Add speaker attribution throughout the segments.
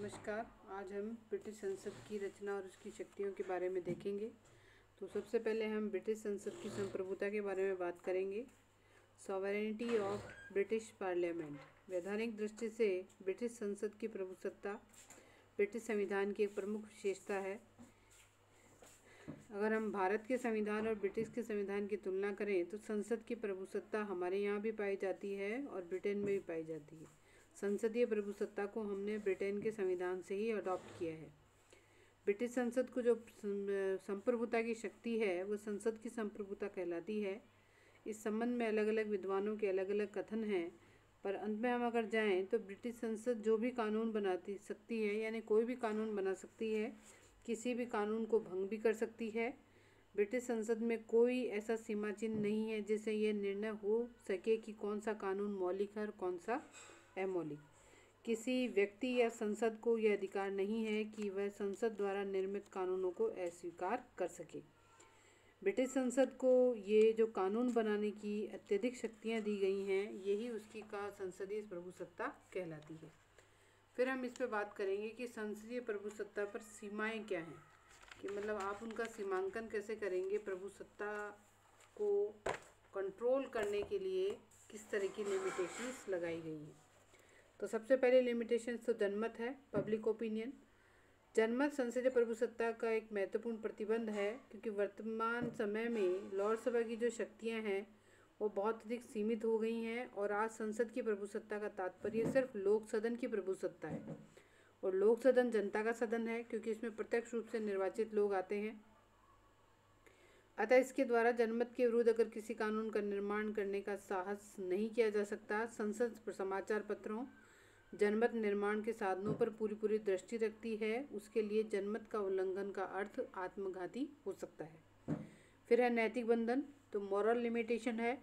Speaker 1: नमस्कार। आज हम ब्रिटिश संसद की रचना और उसकी शक्तियों के बारे में देखेंगे। तो सबसे पहले हम ब्रिटिश संसद की संप्रभुता के बारे में बात करेंगे। Sovereignty of British parliament. वैधानिक दृष्टि से ब्रिटिश संसद की प्रभुसत्ता ब्रिटिश संविधान की एक प्रमुख विशेषता है। अगर हम भारत के संविधान और ब्रिटिश के संविधान की तुलना करें तो संसद की प्रभुसत्ता हमारे यहाँ भी पाई जाती है और ब्रिटेन में भी पाई जाती है। संसदीय प्रभुसत्ता को हमने ब्रिटेन के संविधान से ही अडॉप्ट किया है। ब्रिटिश संसद को जो संप्रभुता की शक्ति है वो संसद की संप्रभुता कहलाती है। इस संबंध में अलग अलग विद्वानों के अलग अलग कथन हैं, पर अंत में हम अगर जाएं तो ब्रिटिश संसद जो भी कानून बनाती सकती है, यानी कोई भी कानून बना सकती है, किसी भी कानून को भंग भी कर सकती है। ब्रिटिश संसद में कोई ऐसा सीमा चिन्ह नहीं है जिससे यह निर्णय हो सके कि कौन सा कानून मौलिक है और कौन सा अमौलिक। किसी व्यक्ति या संसद को यह अधिकार नहीं है कि वह संसद द्वारा निर्मित कानूनों को अस्वीकार कर सके। ब्रिटिश संसद को ये जो कानून बनाने की अत्यधिक शक्तियाँ दी गई हैं, यही उसकी का संसदीय प्रभुसत्ता कहलाती है। फिर हम इस पे बात करेंगे कि संसदीय प्रभुसत्ता पर सीमाएं क्या हैं, कि मतलब आप उनका सीमांकन कैसे करेंगे। प्रभुसत्ता को कंट्रोल करने के लिए किस तरह की लिमिटेशंस लगाई गई हैं। तो सबसे पहले लिमिटेशंस तो जनमत है, पब्लिक ओपिनियन। जनमत संसदीय प्रभुसत्ता का एक महत्वपूर्ण प्रतिबंध है, क्योंकि वर्तमान समय में लॉर्ड सभा की जो शक्तियां हैं वो बहुत अधिक सीमित हो गई हैं और आज संसद की प्रभुसत्ता का तात्पर्य सिर्फ लोक सदन की प्रभुसत्ता है। और लोक सदन जनता का सदन है, क्योंकि इसमें प्रत्यक्ष रूप से निर्वाचित लोग आते हैं। अतः इसके द्वारा जनमत के विरुद्ध अगर किसी कानून का निर्माण करने का साहस नहीं किया जा सकता। संसद समाचार पत्रों जनमत निर्माण के साधनों पर पूरी दृष्टि रखती है। उसके लिए जनमत का उल्लंघन का अर्थ आत्मघाती हो सकता है। फिर है नैतिक बंधन, तो मॉरल लिमिटेशन है।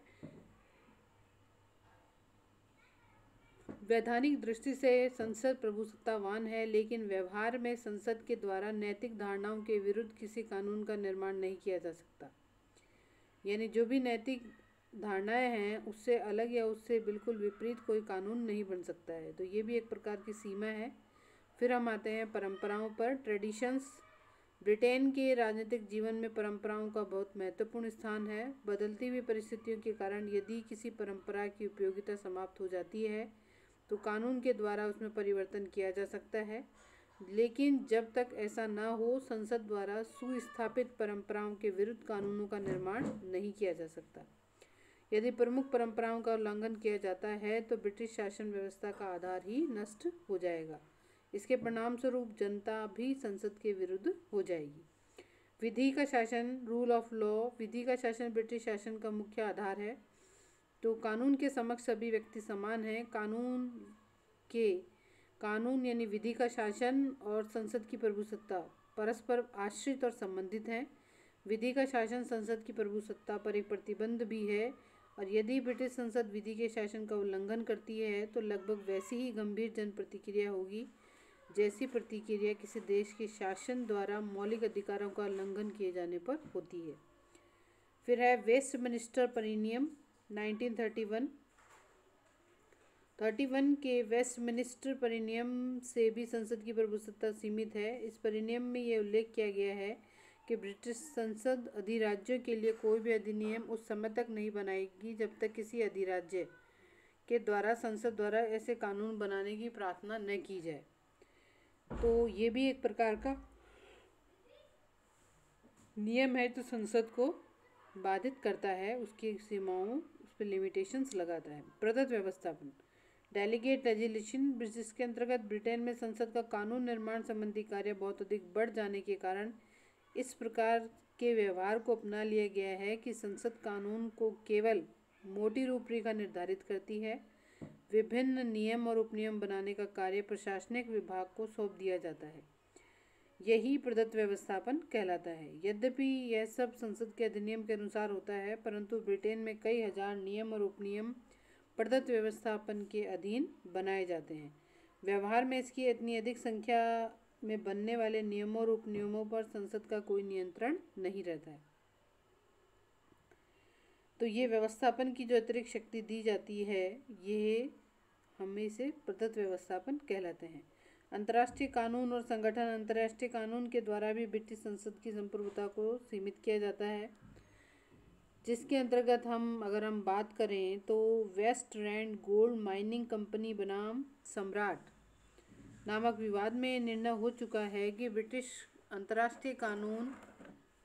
Speaker 1: वैधानिक दृष्टि से संसद प्रभुसत्तावान है, लेकिन व्यवहार में संसद के द्वारा नैतिक धारणाओं के विरुद्ध किसी कानून का निर्माण नहीं किया जा सकता। यानी जो भी नैतिक धारणाएं हैं उससे अलग या उससे बिल्कुल विपरीत कोई कानून नहीं बन सकता है। तो ये भी एक प्रकार की सीमा है। फिर हम आते हैं परंपराओं पर, ट्रेडिशंस। ब्रिटेन के राजनीतिक जीवन में परंपराओं का बहुत महत्वपूर्ण स्थान है। बदलती हुई परिस्थितियों के कारण यदि किसी परंपरा की उपयोगिता समाप्त हो जाती है तो कानून के द्वारा उसमें परिवर्तन किया जा सकता है, लेकिन जब तक ऐसा न हो संसद द्वारा सुस्थापित परंपराओं के विरुद्ध कानूनों का निर्माण नहीं किया जा सकता। यदि प्रमुख परंपराओं का उल्लंघन किया जाता है तो ब्रिटिश शासन व्यवस्था का आधार ही नष्ट हो जाएगा। इसके परिणाम स्वरूप जनता भी संसद के विरुद्ध हो जाएगी। विधि का शासन, रूल ऑफ लॉ। विधि का शासन ब्रिटिश शासन का मुख्य आधार है। तो कानून के समक्ष सभी व्यक्ति समान हैं। कानून यानी विधि का शासन और संसद की प्रभुसत्ता परस्पर आश्रित और संबंधित हैं। विधि का शासन संसद की प्रभुसत्ता पर एक प्रतिबंध भी है, और यदि ब्रिटिश संसद विधि के शासन का उल्लंघन करती है तो लगभग वैसी ही गंभीर जन प्रतिक्रिया होगी जैसी प्रतिक्रिया किसी देश के शासन द्वारा मौलिक अधिकारों का उल्लंघन किए जाने पर होती है। फिर है वेस्टमिनिस्टर परिनियम 1931। 31 के वेस्टमिनिस्टर परिनियम से भी संसद की प्रभुसत्ता सीमित है। इस परिनियम में यह उल्लेख किया गया है कि ब्रिटिश संसद अधिराज्यों के लिए कोई भी अधिनियम उस समय तक नहीं बनाएगी जब तक किसी अधिराज्य के द्वारा संसद द्वारा ऐसे कानून बनाने की प्रार्थना न की जाए। तो ये भी एक प्रकार का नियम है जो संसद को बाधित करता है, उसकी सीमाओं, उस पर लिमिटेशंस लगाता है। प्रदत्त व्यवस्थापन, डेलीगेट लेजिस्लेशन। जिसके अंतर्गत ब्रिटेन में संसद का कानून निर्माण संबंधी कार्य बहुत अधिक बढ़ जाने के कारण इस प्रकार के व्यवहार को अपना लिया गया है कि संसद कानून को केवल मोटी रूपरेखा निर्धारित करती है। विभिन्न नियम और उपनियम बनाने का कार्य प्रशासनिक विभाग को सौंप दिया जाता है। यही प्रदत्त व्यवस्थापन कहलाता है। यद्यपि यह सब संसद के अधिनियम के अनुसार होता है, परंतु ब्रिटेन में कई हजार नियम और उपनियम प्रदत्त व्यवस्थापन के अधीन बनाए जाते हैं। व्यवहार में इसकी इतनी अधिक संख्या में बनने वाले नियमों और उपनियमों पर संसद का कोई नियंत्रण नहीं रहता है। तो ये व्यवस्थापन की जो अतिरिक्त शक्ति दी जाती है, ये हमें इसे प्रदत्त व्यवस्थापन कहलाते हैं। अंतर्राष्ट्रीय कानून और संगठन। अंतर्राष्ट्रीय कानून के द्वारा भी ब्रिटिश संसद की संप्रभुता को सीमित किया जाता है, जिसके अंतर्गत अगर हम बात करें तो West Rand gold mining company बनाम सम्राट नामक विवाद में निर्णय हो चुका है कि अंतर्राष्ट्रीय कानून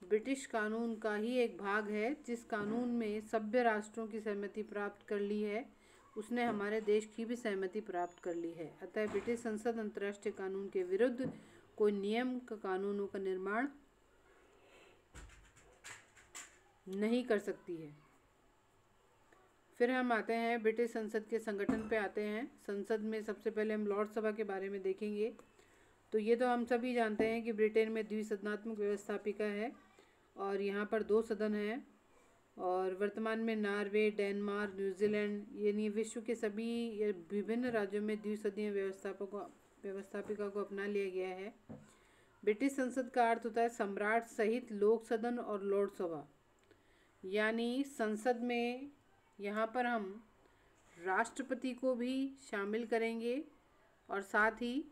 Speaker 1: ब्रिटिश कानून का ही एक भाग है। जिस कानून में सभ्य राष्ट्रों की सहमति प्राप्त कर ली है, उसने हमारे देश की भी सहमति प्राप्त कर ली है। अतः ब्रिटिश संसद अंतर्राष्ट्रीय कानून के विरुद्ध कोई नियम का कानूनों का निर्माण नहीं कर सकती है। फिर हम आते हैं ब्रिटिश संसद के संगठन पे आते हैं। संसद में सबसे पहले हम लॉर्ड सभा के बारे में देखेंगे। तो ये तो हम सभी जानते हैं कि ब्रिटेन में द्विसदनात्मक व्यवस्थापिका है और यहाँ पर 2 सदन हैं, और वर्तमान में नॉर्वे, डेनमार्क, न्यूजीलैंड यानी विश्व के सभी विभिन्न राज्यों में द्विसदनीय व्यवस्थापिका को अपना लिया गया है। ब्रिटिश संसद का अर्थ होता है सम्राट सहित लोक सदन और लॉर्ड सभा। यानी संसद में यहाँ पर हम राष्ट्रपति को भी शामिल करेंगे और साथ ही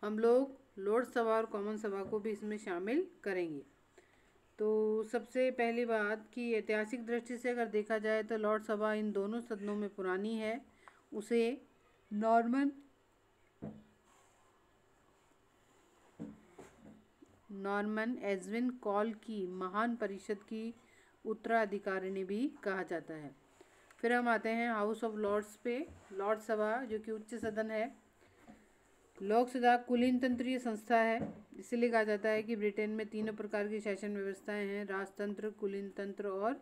Speaker 1: हम लोग लॉर्ड सभा और कॉमन सभा को भी इसमें शामिल करेंगे। तो सबसे पहली बात कि ऐतिहासिक दृष्टि से अगर देखा जाए तो लॉर्ड सभा इन दोनों सदनों में पुरानी है। उसे नॉर्मन एजविन कॉल की महान परिषद की उत्तराधिकारिणी भी कहा जाता है। फिर हम आते हैं हाउस ऑफ लॉर्ड्स पे। लॉर्ड सभा जो कि उच्च सदन है। लोकसभा कुलीन तंत्रीय संस्था है, इसलिए कहा जाता है कि ब्रिटेन में 3 प्रकार की शासन व्यवस्थाएं हैं: राजतंत्र, कुलीन तंत्र और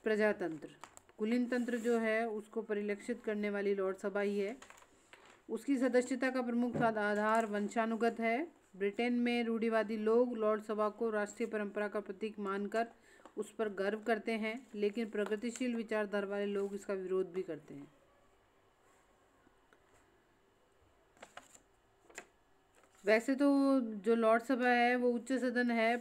Speaker 1: प्रजातंत्र। कुलीन तंत्र जो है उसको परिलक्षित करने वाली लॉर्ड सभा ही है। उसकी सदस्यता का प्रमुख आधार वंशानुगत है। ब्रिटेन में रूढ़िवादी लोग लॉर्ड सभा को राष्ट्रीय परंपरा का प्रतीक मानकर उस पर गर्व करते हैं, लेकिन प्रगतिशील विचारधारा वाले लोग इसका विरोध भी करते हैं। वैसे तो जो लॉर्ड सभा है वो उच्च सदन है,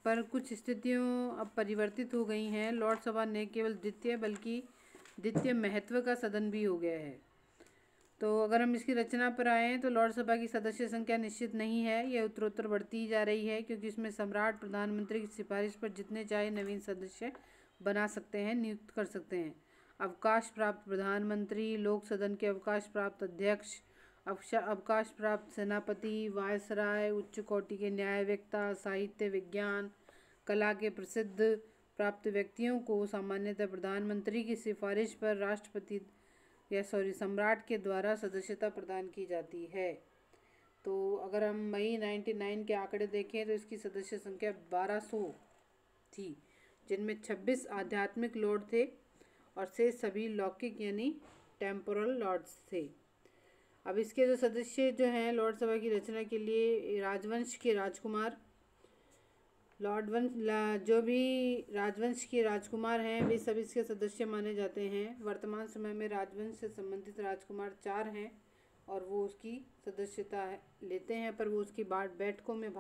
Speaker 1: पर कुछ स्थितियों अब परिवर्तित हो गई हैं। लॉर्ड सभा न केवल द्वितीय बल्कि द्वितीय महत्व का सदन भी हो गया है। तो अगर हम इसकी रचना पर आएँ तो लॉर्ड सभा की सदस्य संख्या निश्चित नहीं है, यह उत्तरोत्तर बढ़ती ही जा रही है, क्योंकि इसमें सम्राट प्रधानमंत्री की सिफारिश पर जितने चाहे नवीन सदस्य बना सकते हैं, नियुक्त कर सकते हैं। अवकाश प्राप्त प्रधानमंत्री, लोक सदन के अवकाश प्राप्त अध्यक्ष, अवकाश प्राप्त सेनापति, वायसराय, उच्च कोटि के न्यायवेत्ता, साहित्य, विज्ञान, कला के प्रसिद्ध प्राप्त व्यक्तियों को सामान्यतः प्रधानमंत्री की सिफारिश पर सम्राट के द्वारा सदस्यता प्रदान की जाती है। तो अगर हम मई 99 के आंकड़े देखें तो इसकी सदस्य संख्या 1200 थी, जिनमें 26 आध्यात्मिक लॉर्ड थे और से सभी लौकिक यानी टेम्पोरल लॉर्ड्स थे। अब इसके जो सदस्य जो हैं लॉर्ड सभा की रचना के लिए राजवंश के राजकुमार, जो भी राजवंश के राजकुमार हैं वे सभी इसके सदस्य माने जाते हैं। वर्तमान समय में राजवंश से संबंधित राजकुमार 4 हैं और वो उसकी सदस्यता लेते हैं, पर वो उसकी बैठकों में